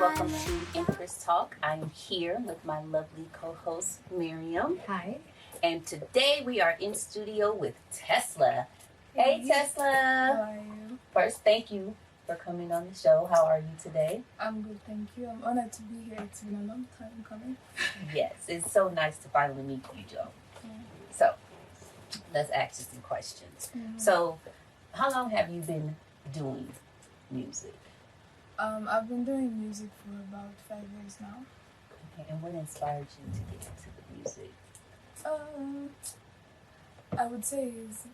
welcome to Empress Talk. I'm here with my lovely co-host Miryam. Hi. And today we are in studio with Teslah. Hey Teslah. How are you? First, thank you for coming on the show. How are you today? I'm good, thank you. I'm honored to be here. It's been a long time coming. Yes, it's so nice to finally meet you, Joe. So, let's ask you some questions. So, how long have you been doing music? I've been doing music for about 5 years now. Okay, and what inspired you to get into the music? I would say is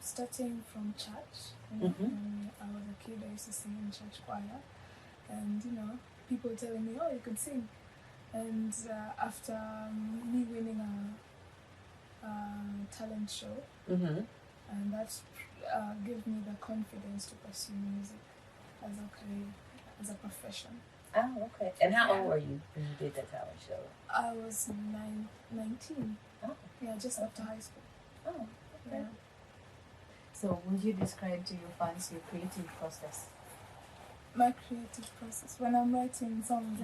starting from church. When I was a kid, I used to sing in church choir, and people telling me, "Oh, you could sing." And after me winning a talent show, and that gave me the confidence to pursue music as a career, as a profession. Oh, okay. And how old were you when you did that talent show? I was 19. Oh. Yeah, just after high school. Oh, okay. Yeah. So, would you describe to your fans your creative process? My creative process when I'm writing songs,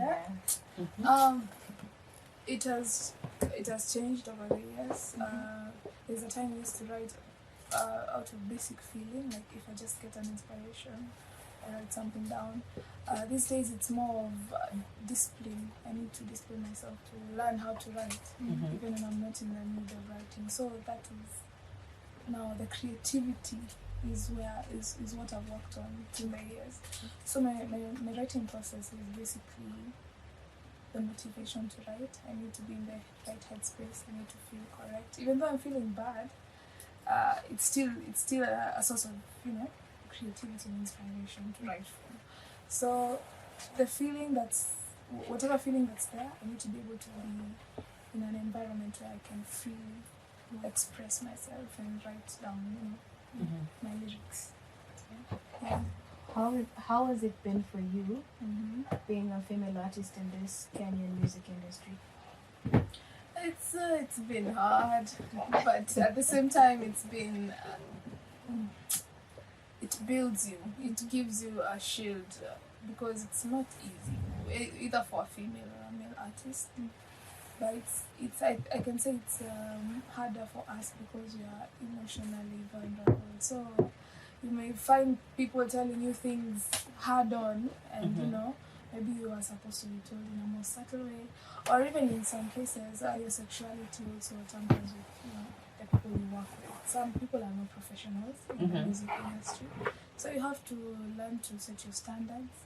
it has changed over the years. There's a time I used to write out of basic feeling, like if I just get an inspiration, I write something down. These days it's more of discipline. I need to discipline myself to learn how to write, even when I'm not in the mood of writing. So that is now the creativity is what I've worked on through the years. So my writing process is basically the motivation to write. I need to be in the right headspace. I need to feel correct. Even though I'm feeling bad, it's still a source of creativity and inspiration to write from. So the feeling whatever feeling that's there, I need to be able to be in an environment where I can freely express myself and write down my lyrics. Yeah. How has it been for you being a female artist in this Kenyan music industry? It's been hard, but at the same time it's been it builds you. It gives you a shield because it's not easy, either for a female or a male artist. But I can say it's harder for us because we are emotionally vulnerable. So you may find people telling you things hard on, and maybe you are supposed to be told in a more subtle way, or even in some cases your sexuality also tampers with the people you work with. Some people are not professionals in the music industry, so you have to learn to set your standards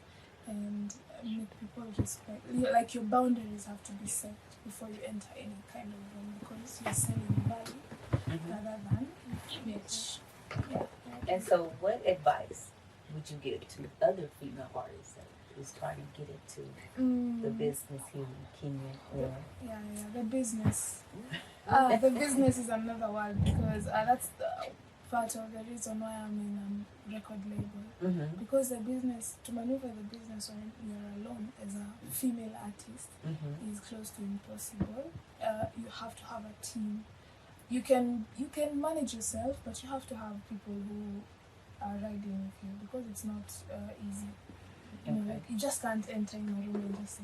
and make people respect. Like your boundaries have to be set before you enter any kind of room, because you're selling value rather than image. Yeah. And so, what advice would you give to other female artists that is trying to get into the business here in Kenya? Yeah, the business. The business is another word, because that's the part of the reason why I'm in a record label. Because the business, to maneuver the business when you're alone as a female artist is close to impossible. You have to have a team. You can manage yourself, but you have to have people who are riding with you, because it's not easy. Like you just can't enter in a room and just say,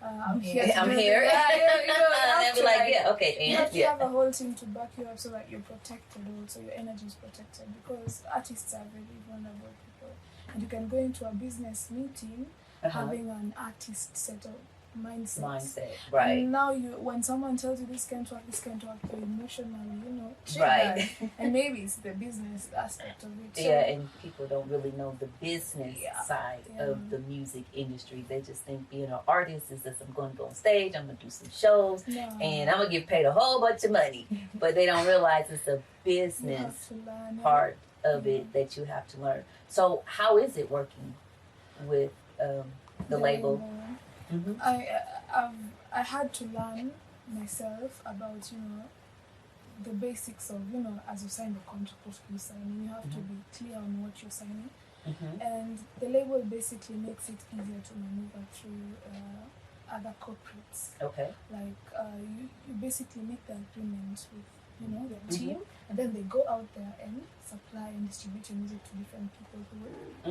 I'm here. I'm here. And be like, yeah, okay. And you have to have a whole team to back you up so that you're protected also, your energy is protected, because artists are very vulnerable people. And you can go into a business meeting having an artist set up mindset, right? And now when someone tells you this can't work, you're emotionally, triggered. Right. And maybe it's the business aspect of it. So, and people don't really know the business side of the music industry. They just think being an artist is that I'm going to go on stage, I'm going to do some shows, and I'm going to get paid a whole bunch of money. But they don't realize it's a business part of it that you have to learn. So how is it working with the label? I had to learn myself about the basics of as you sign the contract, what you sign, you have to be clear on what you're signing, and the label basically makes it easier to maneuver through other corporates. Okay. Like you basically make the agreement with their team, and then they go out there and supply and distribute your music to different people who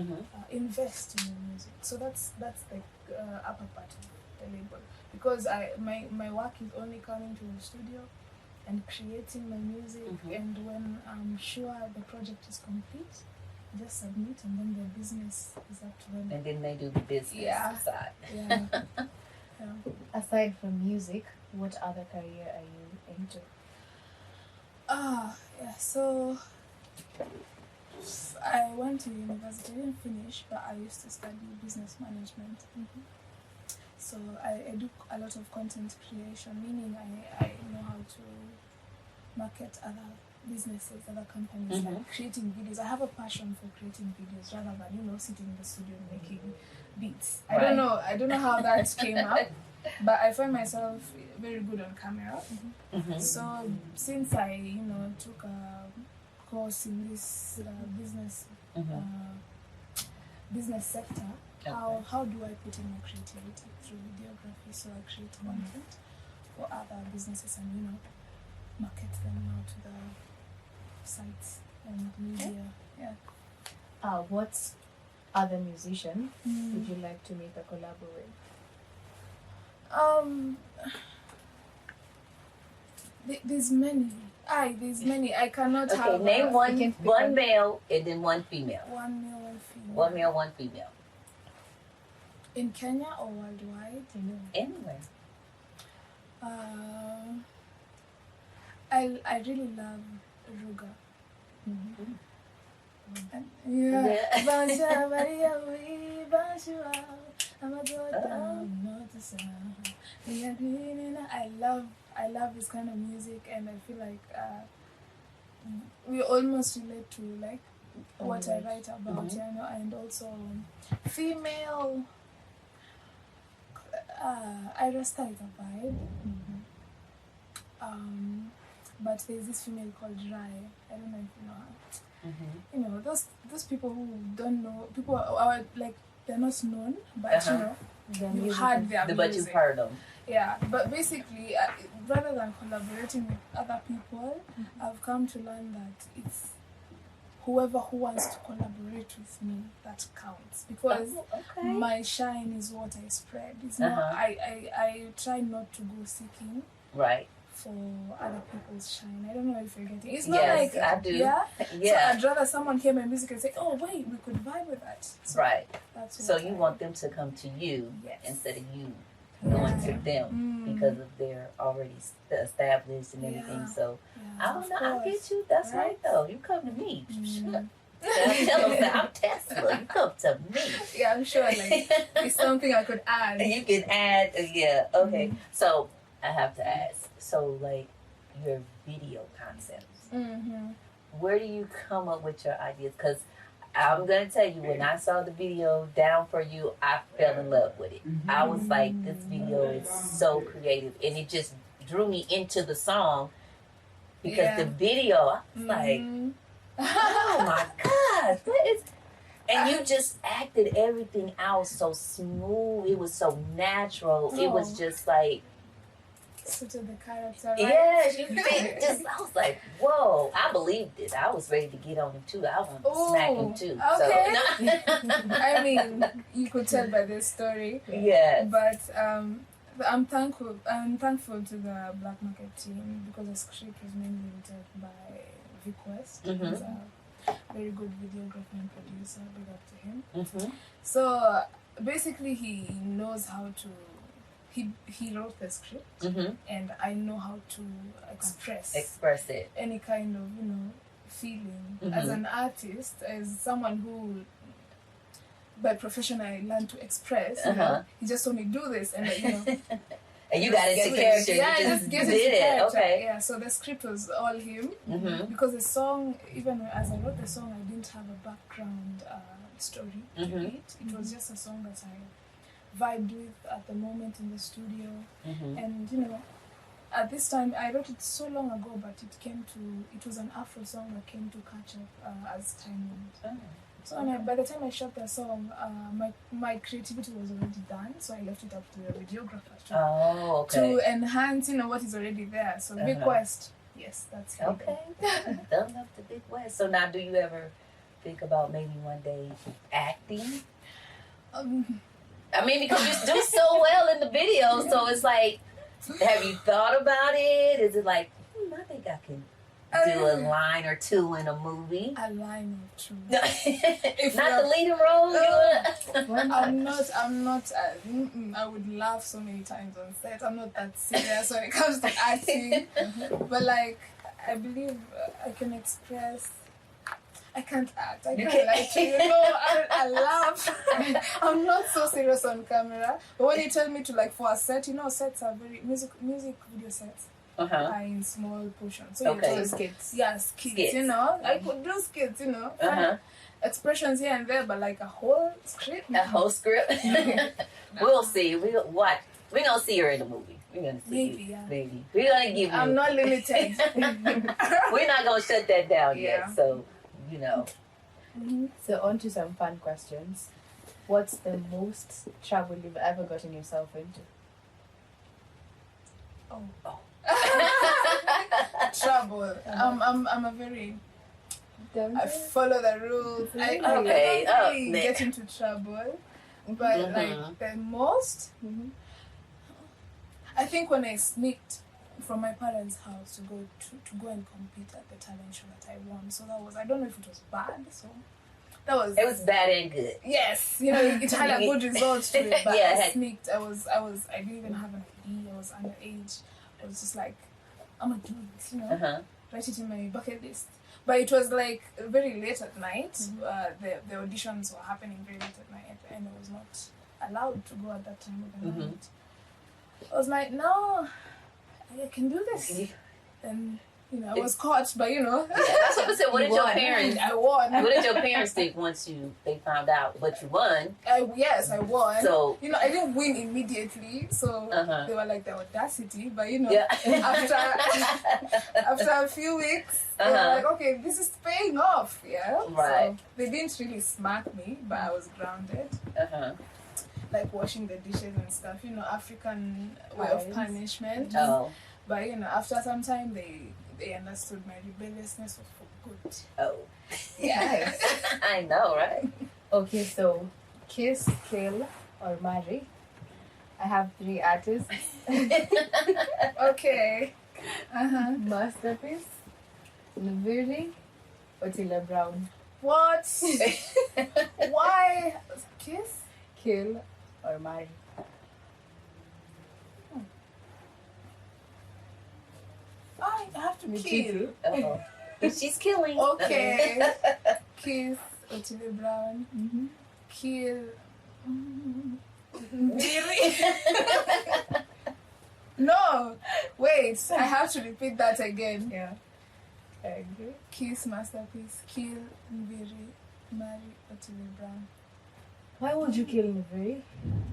will invest in your music. So that's the upper part of the label, because my work is only coming to the studio and creating my music, and when I'm sure the project is complete, just submit, and then the business is up to them. And then they do the business side. Yeah. Aside from music, what other career are you into? So I went to university. I didn't finish, but I used to study business management. So I do a lot of content creation, meaning I know how to market other businesses, other companies, like creating videos. I have a passion for creating videos rather than sitting in the studio making beats. I don't know how that came up, but I find myself very good on camera. So since I took a course in this business sector, how do I put in my creativity through videography? So I create content for other businesses and market them out to the sites and media. What other musician would you like to make a collab with? There's many. I cannot have. Name one male and then one female. One male, one female. One male, one female. In Kenya or worldwide? Anywhere. I really love Ruga. I love this kind of music, and I feel like we almost relate to like what I write about, and also female. Irasta is a vibe. But there's this female called Rai. I don't know if you know her. Those people who don't know, people are like, they're not known, but you've heard their music. But you've heard them. Yeah, but basically, rather than collaborating with other people, I've come to learn that it's whoever who wants to collaborate with me that counts, because my shine is what I spread. It's not. I try not to go seeking for other people's shine. I don't know if you're getting. It's not like I do. Yeah. So I'd rather someone hear my music and say, "Oh wait, we could vibe with that." So that's what So you want them to come to you instead of you going to them because of their already established and everything. So I don't know. I get you. That's right though. You come to me. I tell them that I'm Tesla. You come to me. Yeah, I'm sure. Like it's something I could add. You can add. Okay. So I have to ask. So like your video concepts. Where do you come up with your ideas? Because I'm going to tell you, when I saw the video Down For You, I fell in love with it. I was like, this video is so creative. And it just drew me into the song because the video, I was like, oh my gosh, what is... And you just acted everything out so smooth. It was so natural. It was just like... Suited the character, right? Yes, you fit. I was like, whoa! I believed it. I was ready to get on him too. I wanted to smack him too. Okay. So, I mean, you could tell by this story. Yeah. But I'm thankful. I'm thankful to the Black Market team because the script was mainly written by Vic West. He's a very good videographer and producer. Big up to him. So basically, he knows how to. He wrote the script, and I know how to express it. Any kind of feeling as an artist, as someone who by profession I learned to express. He just told me do this, and and you got into character. Yeah, you just get into character. Okay. Yeah, so the script was all him because the song, even as I wrote the song, I didn't have a background story to it. It was just a song that I vibed with at the moment in the studio, and at this time I wrote it so long ago, but it was an Afro song that came to catch up as time went. So by the time I shot the song, my creativity was already done, so I left it up to the videographer to enhance what is already there. So Vic West, Yes, that's Okay. Thumbs up to Big West. So now, do you ever think about maybe one day acting? I mean, because you do so well in the videos, so it's like, have you thought about it? Is it like, I think I can do a line or two in a movie? A line or two. Not the leading role. I'm not. I would laugh so many times on set. I'm not that serious when it comes to acting. But like, I believe I can express. I can't act. I can't lie to you. I laugh. I'm not so serious on camera. But when you tell me to like for a set, sets are very music video sets. Are in small portions. So okay. Skits. Yeah, skits. I could do skits. Expressions here and there, but like a whole script. A whole script. We'll see. We're gonna see her in the movie. We're gonna see. Maybe, yeah. Maybe. We're gonna give you. I'm not limited. We're not gonna shut that down yet. So, So on to some fun questions. What's the most trouble you've ever gotten yourself into? Oh. Trouble. I'm a very. I follow the rules. I don't really get into trouble, but like the most. I think when I sneaked from my parents' house to go and compete at the talent show that I won. So that was, I don't know if it was bad. So that was. It was bad and good. Yes, it had a good result to it. But Yeah. I sneaked. I didn't even have an ID. I was underage. I was just like, I'm gonna do this, write it in my bucket list. But it was like very late at night. The auditions were happening very late at night, and I was not allowed to go at that time of the night. I was like, no, I can do this. And I was caught, but That's what I said. What did your parents? I won. What did your parents think once they found out what you won? Yes, I won. So I didn't win immediately, so they were like the audacity. But after a few weeks, they were like, okay, this is paying off. Yeah, right. So they didn't really smack me, but I was grounded. Like washing the dishes and stuff. African way of punishment. Oh. But after some time, they understood my rebelliousness was for good. Oh. Yeah. I know, right? Okay, so kiss, kill, or marry. I have 3 artists. Okay. Masterpiece, Naviri, Otila Brown. What? Why? Kiss? Kill or marry. I have to kill. Uh-oh. She's killing. Okay. Kiss Otile Brown. Kill. Really? No. Wait. I have to repeat that again. Yeah. I agree. Kiss Masterpiece. Kill Nviri. Marry Otile Brown. Why would you kill Naviri?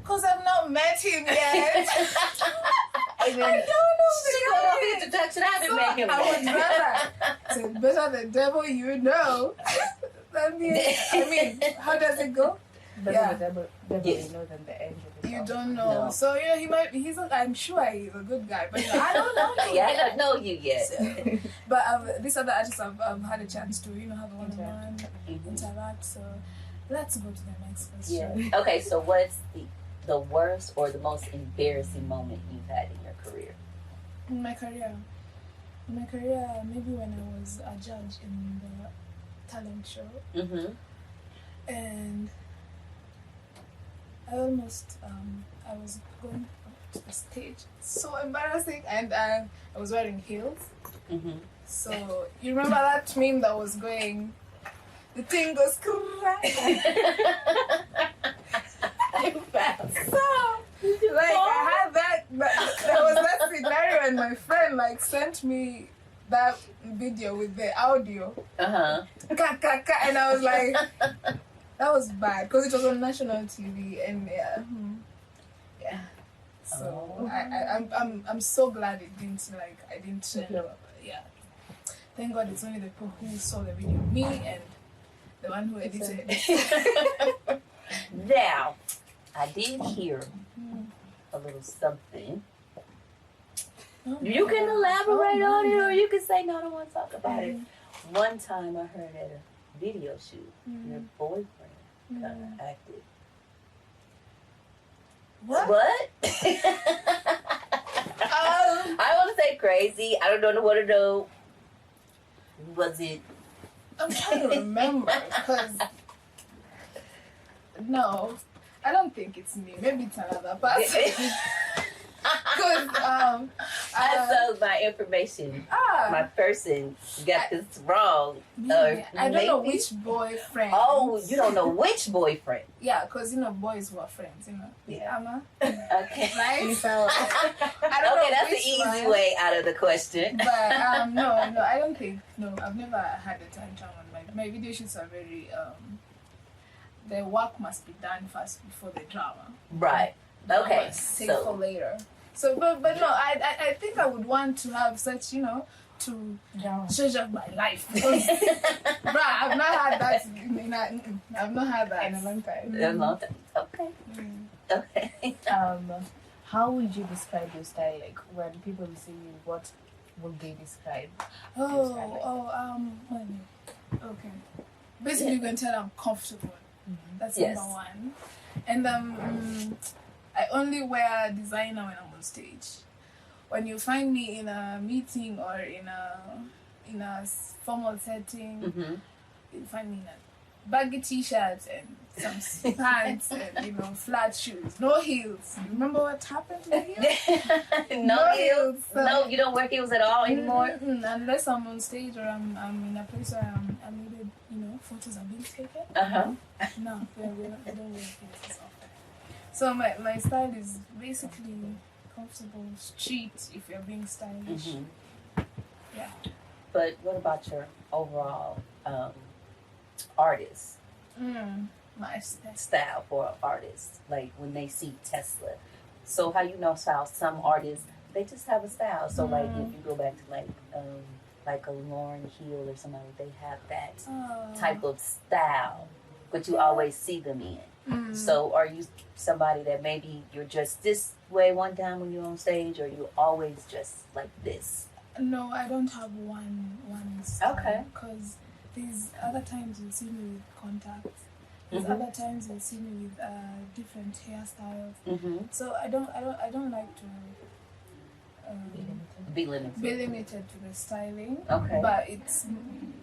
Because I've not met him yet. I don't know. She got off the introduction. I haven't met him I yet. would rather. It's better the devil you know. How does it go? Better the devil you know than the angel. You don't know. No. So I'm sure he's a good guy, but I don't know him. Yeah, I don't know you yet. So, but these other artists I've had a chance to have a one-on-one, interact. So let's go to the next question. Yeah. Okay, so what's the worst or the most embarrassing moment you've had in your career? In my career, maybe when I was a judge in the talent show, and I almost I was going to the stage. So embarrassing, and I was wearing heels. So you remember that meme that was going? The thing goes crack. So, like, I had that. There was that scenario, and my friend sent me that video with the audio. And I was like, that was bad because it was on national TV, and yeah. So I'm so glad it didn't I didn't blow up. Yeah. Thank God it's only the people who saw the video, me and the one who edited. Now, I did hear a little something You can elaborate on it, or you can say, no, I don't want to talk about it. One time I heard at a video shoot, your boyfriend kind of acted. What? I want to say crazy. I don't want to know. Was it? I'm trying to remember because no, I don't think it's me. Maybe it's another person. Because so my information, my person got this wrong. I don't know which boyfriend. Oh, you don't know which boyfriend? Yeah, because boys were friends. Yeah. Amma. Okay. Right. So I don't Okay, know that's the which easy one. way out of the question. But no, I don't think. No, I've never had a time jam on my video shoots are very the work must be done first before the drama. Right. Okay. Take for later. So, but no, I think I would want to have such, to treasure my life. Because, bruh, I've not had that. I've not had that in a long time. A long time. Okay. Okay. How would you describe your style? Like when people see you, what would they describe? Okay. Basically, you can tell I'm comfortable. That's number one. And I only wear designer when I'm on stage. When you find me in a meeting or in a formal setting, you find me in a baggy t-shirt and some pants and flat shoes, no heels. You remember what happened to the heels? No heels. No, you don't wear heels at all anymore. Unless I'm on stage or I'm in a place where I'm needed, photos are being taken. No, we don't wear heels often. So my style is basically comfortable, street if you're being stylish. Yeah. But what about your overall artist? My style for an artist, like when they see Tesla. So how how some artists, they just have a style. So like if you go back to like a Lauryn Hill or somebody, they have that type of style, but you always see them in. So are you somebody that maybe you're just this way one time when you're on stage, or you always just like this? No, I don't have one style. Okay. Because there's other times you'll see me with contacts. There's other times you'll see me with different hairstyles. So I don't like to be limited to the styling. Okay. But it's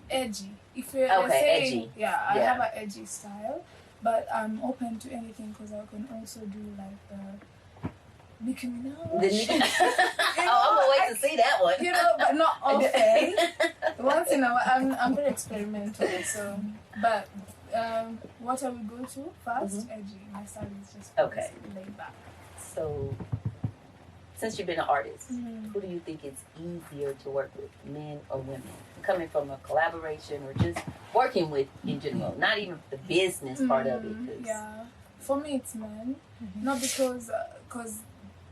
edgy. If you're edgy. I have an edgy style. But I'm open to anything because I can also do like the Nicki Minaj. I'm gonna wait to see that one. But not often. Once in a while, I'm very experimental. So, but what I would go to first, edgy. My style is just laid back. So, since you've been an artist, who do you think it's easier to work with, men or women? Coming from a collaboration or just working with in general, not even the business part of it. Yeah, for me it's men. Not because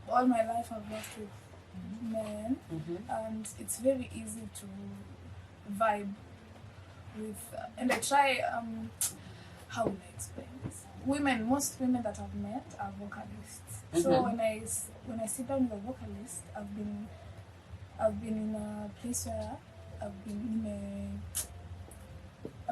all my life I've worked with men, and it's very easy to vibe with. And I try. How will I explain this? Most women that I've met are vocalists. So when I sit down with a vocalist, I've been in a place where I've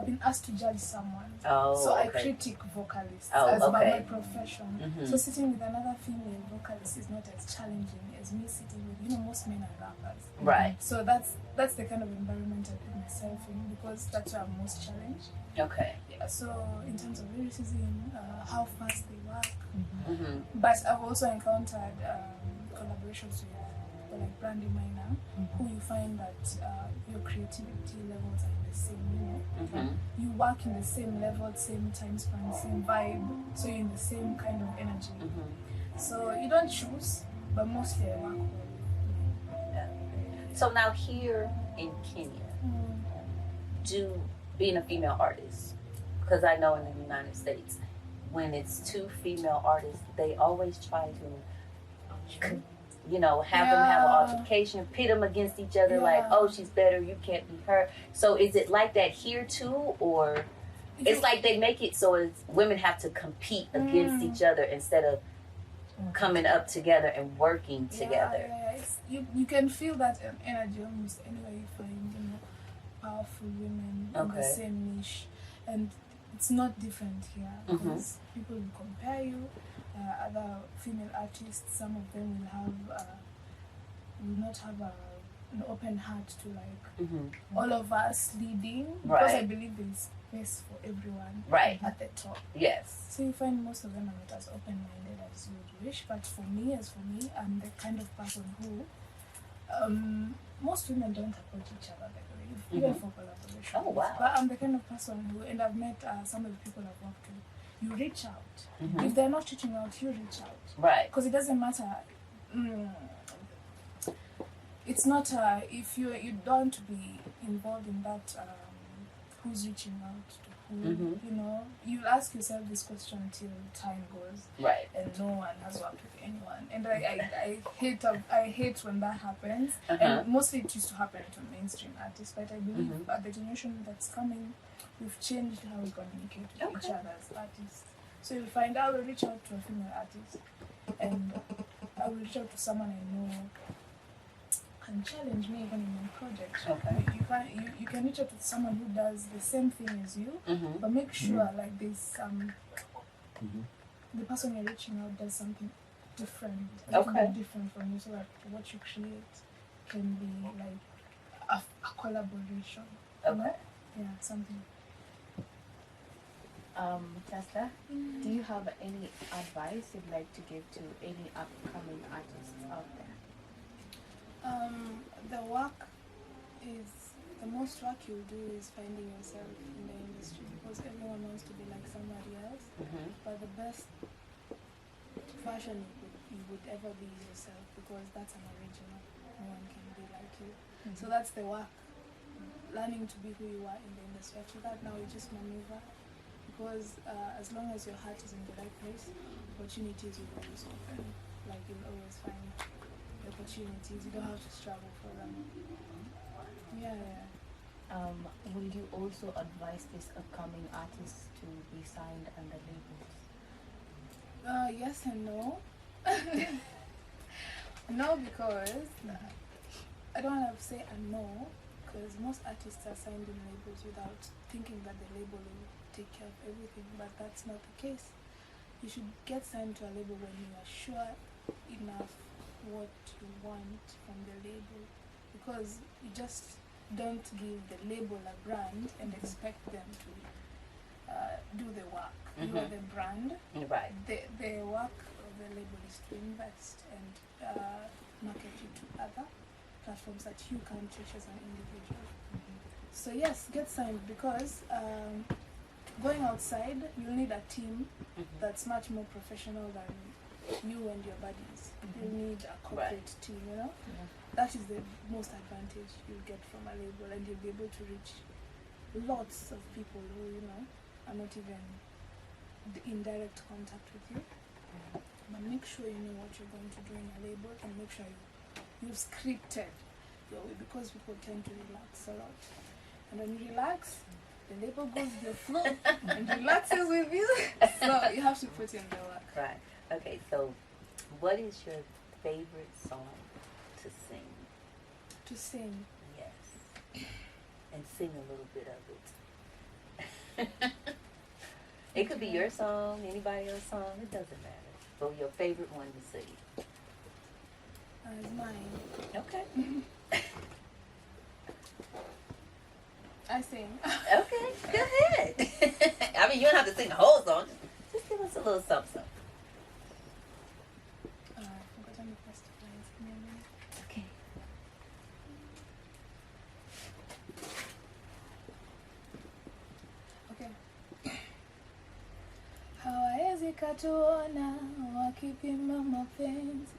been asked to judge someone. So I critique vocalists as my profession. So sitting with another female vocalist is not as challenging as me sitting with most men are rappers. Right. So that's the kind of environment I put myself in because that's where I'm most challenged. Okay. Yeah. So in terms of lyricism, how fast they work. But I've also encountered collaborations with people like Brandy Minor, who you find that your creativity levels are in the same, you work in the same level, same time span, same vibe, so you're in the same kind of energy. So you don't choose, but mostly I work well. So now here in Kenya, being a female artist, because I know in the United States, when it's two female artists, they always try to, have them have an altercation, pit them against each other, like, oh, she's better, you can't be her. So is it like that here too, or it's like they make it so women have to compete against each other instead of coming up together and working together? you can feel that energy almost anywhere you find, powerful women in the same niche, and it's not different here because people will compare you. Other female artists, some of them will not have an open heart to like all of us leading, because I believe there's space for everyone at the top. Yes. So you find most of them are not as open-minded as you would wish. But for me, I'm the kind of person who most women don't approach each other that way, even for collaboration. Oh wow! But I'm the kind of person who, and I've met some of the people I've worked with. You reach out. If they're not reaching out, you reach out. Right. Because it doesn't matter. It's not if you don't want to be involved in that. Who's reaching out to who? You'll ask yourself this question until time goes. Right. And no one has worked with anyone. And I hate when that happens. And mostly it used to happen to mainstream artists. But I believe the generation that's coming, we've changed how we communicate with each other as artists. So you'll find I will reach out to a female artist, and I will reach out to someone I know can challenge me even in my project. You can reach out to someone who does the same thing as you, but make sure like there's some the person you're reaching out does something different, different from you, so that what you create can be like a collaboration. Yeah, something. Tesla, do you have any advice you'd like to give to any upcoming artists out there? The most work you'll do is finding yourself in the industry, because everyone wants to be like somebody else. But the best version you would ever be yourself, because that's an original. No one can be like you. So that's the work. Learning to be who you are in the industry. After that, now you just maneuver, because as long as your heart is in the right place, opportunities will always open. Like you'll always find opportunities. You don't have to struggle for them. Yeah. Will you also advise these upcoming artists to be signed under labels? Yes and no. No, because I don't want to say a no, because most artists are signed in labels without thinking that the label will take care of everything, but that's not the case. You should get signed to a label when you are sure enough what you want from the label, because you just don't give the label a brand and expect them to do the work. You are the brand. Right. The work of the label is to invest and market you to other platforms that you can't reach as an individual. So yes, get signed, because going outside, you'll need a team that's much more professional than you and your buddies. You need a corporate team, That is the most advantage you'll get from a label, and you'll be able to reach lots of people who, are not even in direct contact with you. But make sure you know what you're going to do in a label, and make sure you've scripted your way, because people tend to relax a lot. And when you relax, the label goes with the flow and relaxes with you. So you have to put in the work. Right. Okay, so what is your favorite song to sing? To sing? Yes. And sing a little bit of it. It could be your song, anybody else's song, it doesn't matter. But your favorite one to sing. It's mine. Okay. I sing. Okay, go ahead. I mean, you don't have to sing the whole song. Just give us a little something. I've forgotten the first lines. Give me a minute. Okay. Okay. Hawawezi katuona wakipima mapenzi,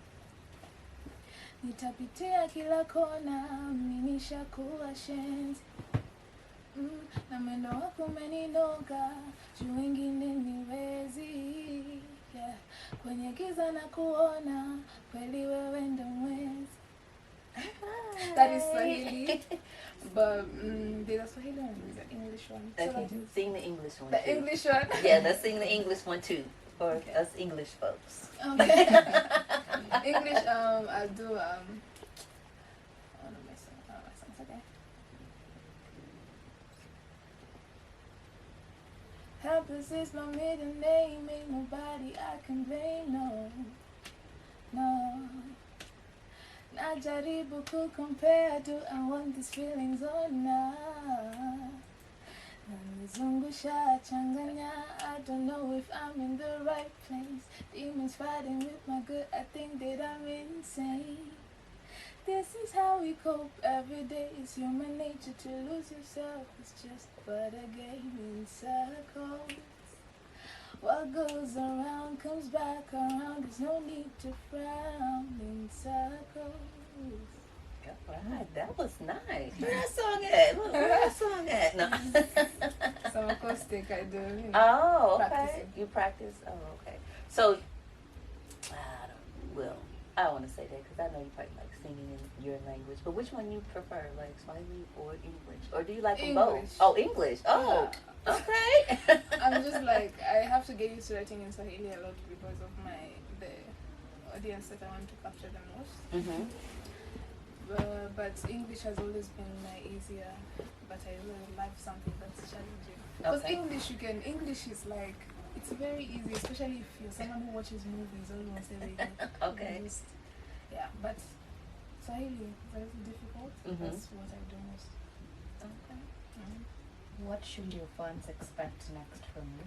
nitapitia kila kona, mimi nishakuwa shenzi. Na mwendo wako umeninoga, juu wengine niwezi. Yeah. Kwenye giza na kuona, kweli wewe ndo mwezi. That is Swahili. But there's a Swahili one, there's an English one. Okay, sing the English one The too. English one? Yeah, let's sing the English one too. For us English folks. Okay. English, I'll do Empress is my middle name. Ain't nobody I can blame, no. No. Najaribu compare to I want these feelings or not. Nanizungusha changanya, I don't know if I'm in the right place. Demons fighting with my good, I think that I'm insane. This is how we cope every day. It's human nature to lose yourself. It's just but a game in circles. What goes around comes back around. There's no need to frown in circles. Alright, that was nice. Where that song at? Where that song at? No. Some acoustic I do. Oh, okay. Practicing. You practice? Oh, okay. So, I don't want to say that because I know you probably like singing in your language. But which one you prefer, like Swahili or English? Or do you like them both? English. Oh, English. Oh, okay. I'm just like, I have to get used to writing in Swahili a lot because of the audience that I want to capture the most. Mm-hmm. But English has always been easier, but I really like something that's challenging. Because Okay. English is like, it's very easy, especially if you're someone who watches movies almost every day. Okay. Yeah, but Swahili is a little difficult. Mhm. That's what I do most. Okay. What should your fans expect next from you?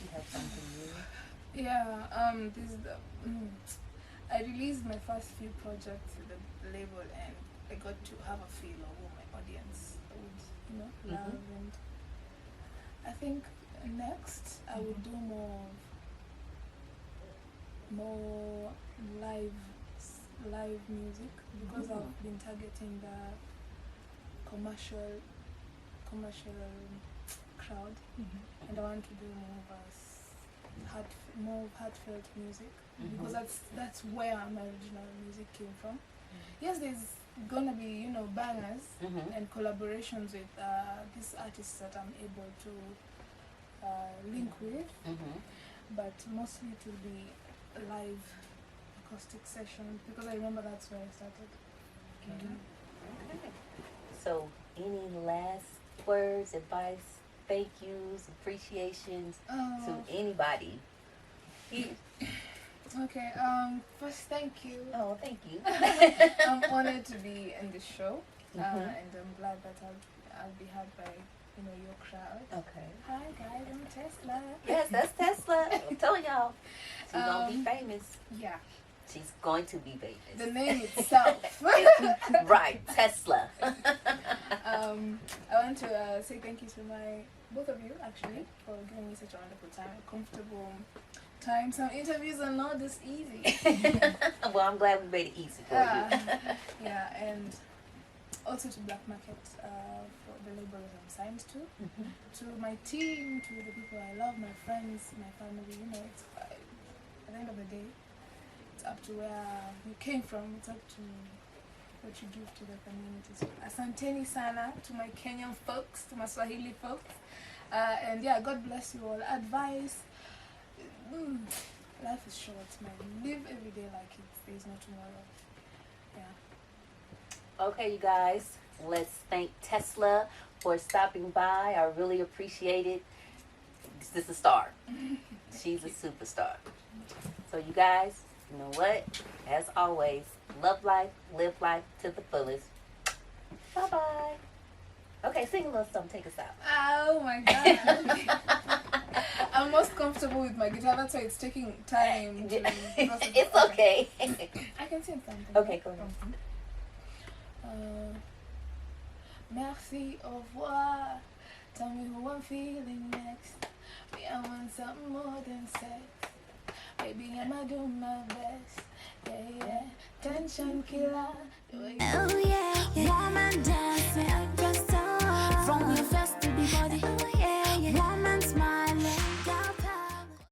You have something new? Yeah, this is I released my first few projects with the label, and I got to have a feel of what my audience would, love. And I think next I would do more live music because I've been targeting the commercial crowd, and I want to do more heartfelt music because that's where my original music came from. Yes, there's gonna be bangers and collaborations with these artists that I'm able to link with, but mostly it will be live acoustic sessions because I remember that's where I started. Okay. So, any last words, advice, thank yous, appreciations to anybody? Okay. First, thank you. Oh, thank you. I'm honored to be in this show, and I'm glad that I'll be had by your crowd. Okay. Hi guys, I'm Tesla. Yes, that's Tesla. I'm telling y'all, she's gonna be famous. Yeah. She's going to be famous. The name itself. Right, Tesla. I want to say thank you to both of you actually for giving me such a wonderful time, a comfortable time. Some interviews are not this easy. Well, I'm glad we made it easy for you. Yeah, and also to Black Market for the label that I'm signed to, to my team, to the people I love, my friends, my family. It's at the end of the day, it's up to where you came from. It's up to what you give to the community. So, asanteni sana to my Kenyan folks, to my Swahili folks, and yeah, God bless you all. Advice: life is short, man. Live every day like there's no tomorrow. Yeah. Okay, you guys, let's thank Tesla for stopping by. I really appreciate it. This is a star. She's a superstar. So you guys, you know what? As always, love life, live life to the fullest. Bye-bye. Okay, sing a little something. Take us out. Oh my God. I'm most comfortable with my guitar. That's why it's taking time. It's okay. I can sing something. Okay, go ahead. Merci, au revoir. Tell me who I'm feeling next. Me, I want something more than sex. Baby, I'ma do my best. Yeah, yeah. Tension killer. The